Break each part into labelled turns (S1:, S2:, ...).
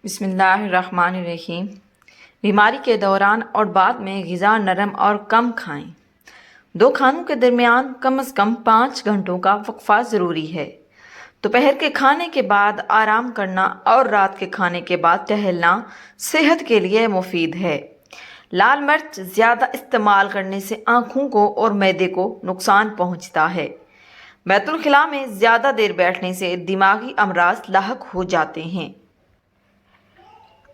S1: بسم اللہ الرحمن الرحیم۔ بیماری کے دوران اور بعد میں غذا نرم اور کم کھائیں۔ 2 کھانوں کے درمیان کم از کم 5 گھنٹوں کا وقفہ ضروری ہے۔ دوپہر کے کھانے کے بعد آرام کرنا اور رات کے کھانے کے بعد ٹہلنا صحت کے لیے مفید ہے۔ لال مرچ زیادہ استعمال کرنے سے آنکھوں کو اور معدے کو نقصان پہنچتا ہے۔ بیت الخلاء میں زیادہ دیر بیٹھنے سے دماغی امراض لاحق ہو جاتے ہیں۔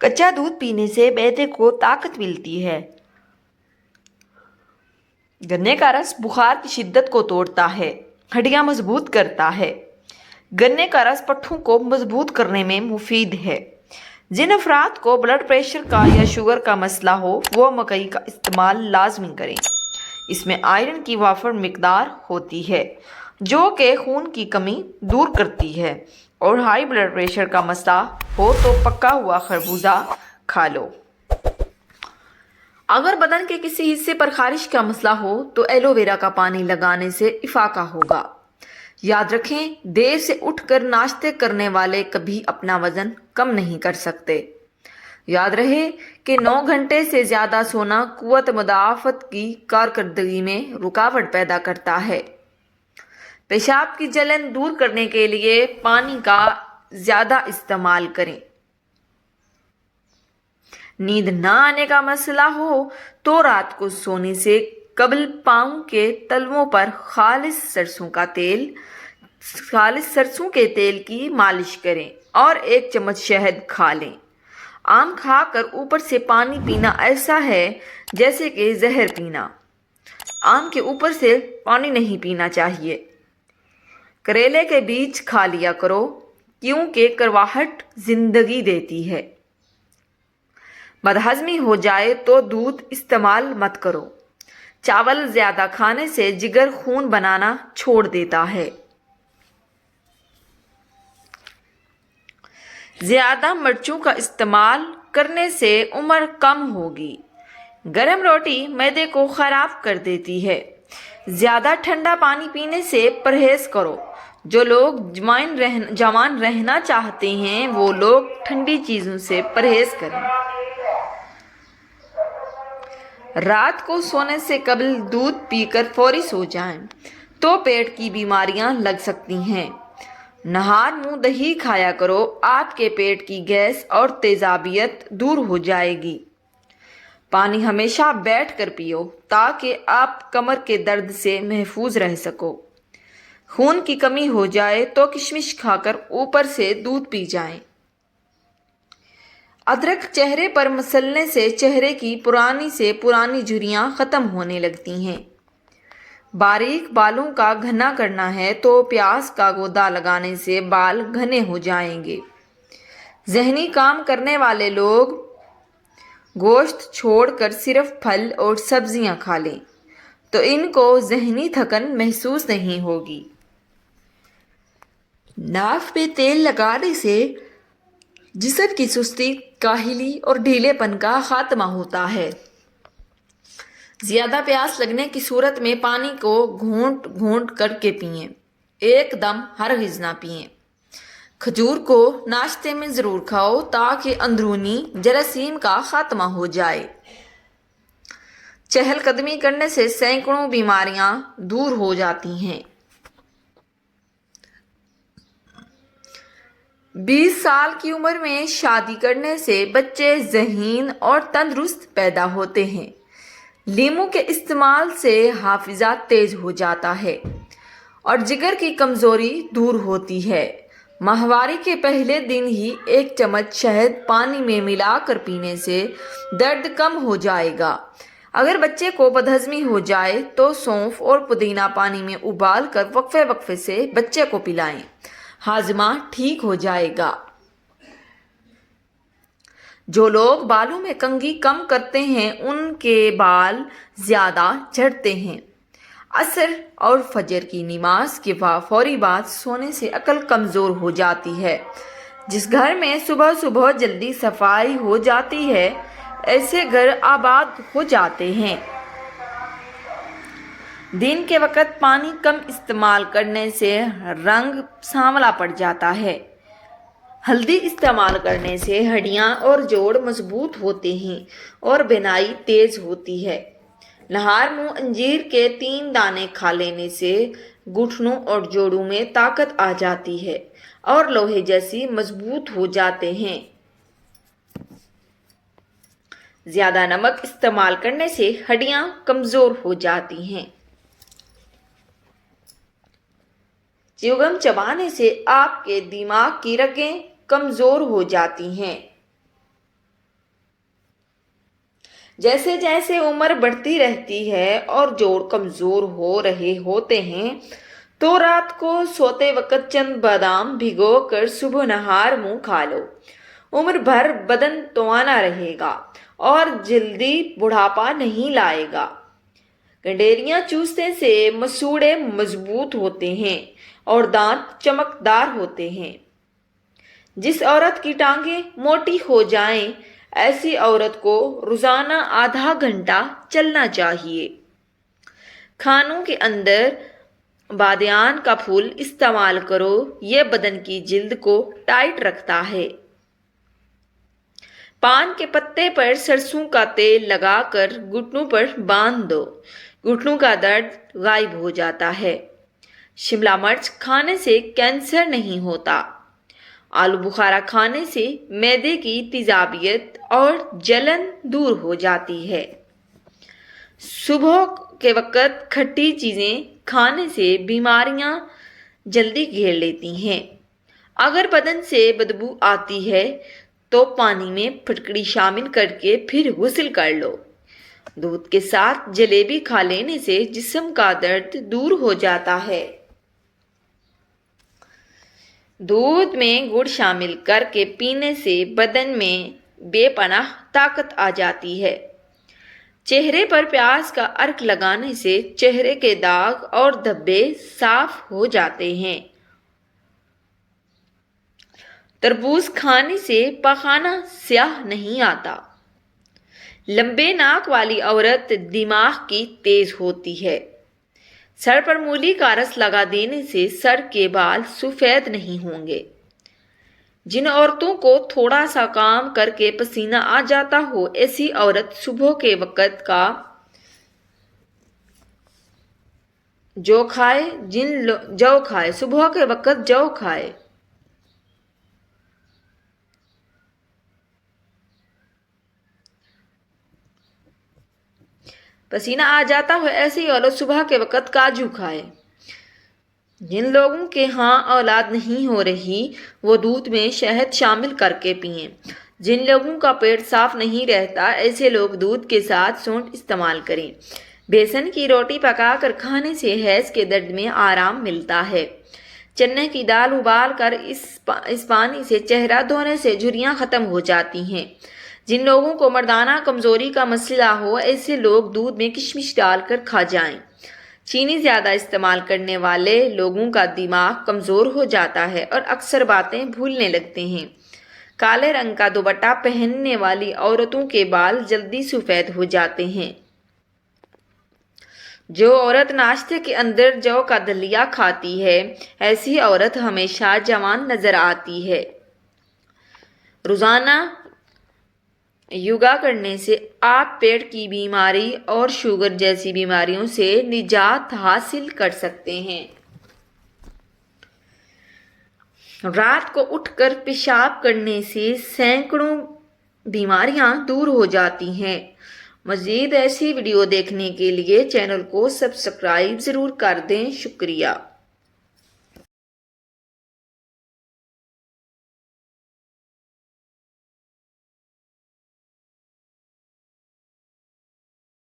S1: کچا دودھ پینے سے معدے کو طاقت ملتی ہے۔ گنے کا رس بخار کی شدت کو توڑتا ہے، ہڈیاں مضبوط کرتا ہے۔ گنے کا رس پٹھوں کو مضبوط کرنے میں مفید ہے۔ جن افراد کو بلڈ پریشر کا یا شوگر کا مسئلہ ہو وہ مکئی کا استعمال لازمی کریں۔ اس میں آئرن کی وافر مقدار ہوتی ہے جو کہ خون کی کمی دور کرتی ہے، اور ہائی بلڈ پریشر کا مسئلہ ہو تو پکا ہوا خربوزہ کھا لو۔ اگر بدن کے کسی حصے پر خارش کا مسئلہ ہو تو ایلو ویرا کا پانی لگانے سے افاقہ ہوگا۔ یاد رکھیں، دیر سے اٹھ کر ناشتے کرنے والے کبھی اپنا وزن کم نہیں کر سکتے۔ یاد رہے کہ 9 گھنٹے سے زیادہ سونا قوت مدافعت کی کارکردگی میں رکاوٹ پیدا کرتا ہے۔ پیشاب کی جلن دور کرنے کے لیے پانی کا زیادہ استعمال کریں۔ نیند نہ آنے کا مسئلہ ہو تو رات کو سونے سے قبل پاؤں کے تلووں پر خالص سرسوں کے تیل کی مالش کریں اور 1 چمچ شہد کھا لیں۔ آم کھا کر اوپر سے پانی پینا ایسا ہے جیسے کہ زہر پینا۔ آم کے اوپر سے پانی نہیں پینا چاہیے۔ کریلے کے بیج کھا لیا کرو کیونکہ کرواہٹ زندگی دیتی ہے۔ بدہضمی ہو جائے تو دودھ استعمال مت کرو۔ چاول زیادہ کھانے سے جگر خون بنانا چھوڑ دیتا ہے۔ زیادہ مرچوں کا استعمال کرنے سے عمر کم ہوگی۔ گرم روٹی معدے کو خراب کر دیتی ہے۔ زیادہ ٹھنڈا پانی پینے سے پرہیز کرو۔ جو لوگ جوان رہنا چاہتے ہیں وہ لوگ ٹھنڈی چیزوں سے پرہیز کریں۔ رات کو سونے سے قبل دودھ پی کر فوری سو جائیں تو پیٹ کی بیماریاں لگ سکتی ہیں۔ نہار منہ دہی کھایا کرو، آپ کے پیٹ کی گیس اور تیزابیت دور ہو جائے گی۔ پانی ہمیشہ بیٹھ کر پیو تاکہ آپ کمر کے درد سے محفوظ رہ سکو۔ خون کی کمی ہو جائے تو کشمش کھا کر اوپر سے دودھ پی جائیں۔ ادرک چہرے پر مسلنے سے چہرے کی پرانی سے پرانی جھریاں ختم ہونے لگتی ہیں۔ باریک بالوں کا گھنا کرنا ہے تو پیاز کا گودا لگانے سے بال گھنے ہو جائیں گے۔ ذہنی کام کرنے والے لوگ گوشت چھوڑ کر صرف پھل اور سبزیاں کھا لیں تو ان کو ذہنی تھکن محسوس نہیں ہوگی۔ ناف پہ تیل لگانے سے جسم کی سستی، کاہلی اور ڈھیلے پن کا خاتمہ ہوتا ہے۔ زیادہ پیاس لگنے کی صورت میں پانی کو گھونٹ گھونٹ کر کے پئیں، ایک دم ہرگز نہ پئیں۔ کھجور کو ناشتے میں ضرور کھاؤ تاکہ اندرونی جراثیم کا خاتمہ ہو جائے۔ چہل قدمی کرنے سے سینکڑوں بیماریاں دور ہو جاتی ہیں۔ 20 سال کی عمر میں شادی کرنے سے بچے ذہین اور تندرست پیدا ہوتے ہیں۔ لیموں کے استعمال سے حافظہ تیز ہو جاتا ہے اور جگر کی کمزوری دور ہوتی ہے۔ ماہواری کے پہلے دن ہی 1 چمچ شہد پانی میں ملا کر پینے سے درد کم ہو جائے گا۔ اگر بچے کو بدہضمی ہو جائے تو سونف اور پودینہ پانی میں ابال کر وقفے وقفے سے بچے کو پلائیں، ہاضمہ ٹھیک ہو جائے گا۔ جو لوگ بالوں میں کنگھی کم کرتے ہیں ان کے بال زیادہ جھڑتے ہیں۔ عصر اور فجر کی نماز کے فوری بعد سونے سے عقل کمزور ہو جاتی ہے۔ جس گھر میں صبح صبح جلدی صفائی ہو جاتی ہے ایسے گھر آباد ہو جاتے ہیں۔ دن کے وقت پانی کم استعمال کرنے سے رنگ سانولا پڑ جاتا ہے۔ ہلدی استعمال کرنے سے ہڈیاں اور جوڑ مضبوط ہوتے ہیں اور بینائی تیز ہوتی ہے۔ نہار منہ انجیر کے 3 دانے کھا لینے سے گھٹنوں اور جوڑوں میں طاقت آ جاتی ہے اور لوہے جیسی مضبوط ہو جاتے ہیں۔ زیادہ نمک استعمال کرنے سے ہڈیاں کمزور ہو جاتی ہیں۔ چیوگم چبانے سے آپ کے دماغ کی رگیں کمزور ہو جاتی ہیں۔ جیسے جیسے عمر بڑھتی رہتی ہے اور جوڑ کمزور ہو رہے ہوتے ہیں تو رات کو سوتے وقت چند بادام بھگو کر صبح نہار منہ کھا لو۔ عمر بھر بدن توانا رہے گا اور جلدی بڑھاپا نہیں لائے گا۔ گنڈیریاں چوسنے سے مسوڑے مضبوط ہوتے ہیں اور دانت چمکدار ہوتے ہیں۔ جس عورت کی ٹانگیں موٹی ہو جائیں ایسی عورت کو روزانہ آدھا گھنٹہ چلنا چاہیے۔ کھانوں کے اندر بادیان کا پھول استعمال کرو، یہ بدن کی جلد کو ٹائٹ رکھتا ہے۔ پان کے پتے پر سرسوں کا تیل لگا کر گھٹنوں پر باندھ دو، گھٹنوں کا درد غائب ہو جاتا ہے۔ شملہ مرچ کھانے سے کینسر نہیں ہوتا۔ آلو بخارا کھانے سے معدے کی تیزابیت اور جلن دور ہو جاتی ہے۔ صبح کے وقت کھٹی چیزیں کھانے سے بیماریاں جلدی گھیر لیتی ہیں۔ اگر بدن سے بدبو آتی ہے تو پانی میں پھٹکڑی شامل کر کے پھر غسل کر لو۔ دودھ کے ساتھ جلیبی کھا لینے سے جسم کا درد دور ہو جاتا ہے۔ دودھ میں گڑ شامل کر کے پینے سے بدن میں بے پناہ طاقت آ جاتی ہے۔ چہرے پر پیاز کا عرق لگانے سے چہرے کے داغ اور دھبے صاف ہو جاتے ہیں۔ تربوز کھانے سے پاخانہ سیاہ نہیں آتا۔ لمبے ناک والی عورت دماغ کی تیز ہوتی ہے۔ سر پر مولی کا رس لگا دینے سے سر کے بال سفید نہیں ہوں گے۔ جن عورتوں کو تھوڑا سا کام کر کے پسینہ آ جاتا ہو ایسی عورت صبح کے وقت کا جو کھائے صبح کے وقت جو کھائے۔ پسینہ آ جاتا ہو ایسی عورت صبح کے وقت کاجو کھائے۔ جن لوگوں کے ہاں اولاد نہیں ہو رہی وہ دودھ میں شہد شامل کر کے پئیں۔ جن لوگوں کا پیٹ صاف نہیں رہتا ایسے لوگ دودھ کے ساتھ سونڈ استعمال کریں۔ بیسن کی روٹی پکا کر کھانے سے حیض کے درد میں آرام ملتا ہے۔ چنے کی دال ابال کر اس پانی سے چہرہ دھونے سے جھریاں ختم ہو جاتی ہیں۔ جن لوگوں کو مردانہ کمزوری کا مسئلہ ہو ایسے لوگ دودھ میں کشمش ڈال کر کھا جائیں۔ چینی زیادہ استعمال کرنے والے لوگوں کا دماغ کمزور ہو جاتا ہے اور اکثر باتیں بھولنے لگتے ہیں۔ کالے رنگ کا دوپٹہ پہننے والی عورتوں کے بال جلدی سفید ہو جاتے ہیں۔ جو عورت ناشتے کے اندر جو کا دلیا کھاتی ہے ایسی عورت ہمیشہ جوان نظر آتی ہے۔ روزانہ یوگا کرنے سے آپ پیٹ کی بیماری اور شوگر جیسی بیماریوں سے نجات حاصل کر سکتے ہیں۔ رات کو اٹھ کر پیشاب کرنے سے سینکڑوں بیماریاں دور ہو جاتی ہیں۔ مزید ایسی ویڈیو دیکھنے کے لیے چینل کو سبسکرائب ضرور کر دیں۔ شکریہ۔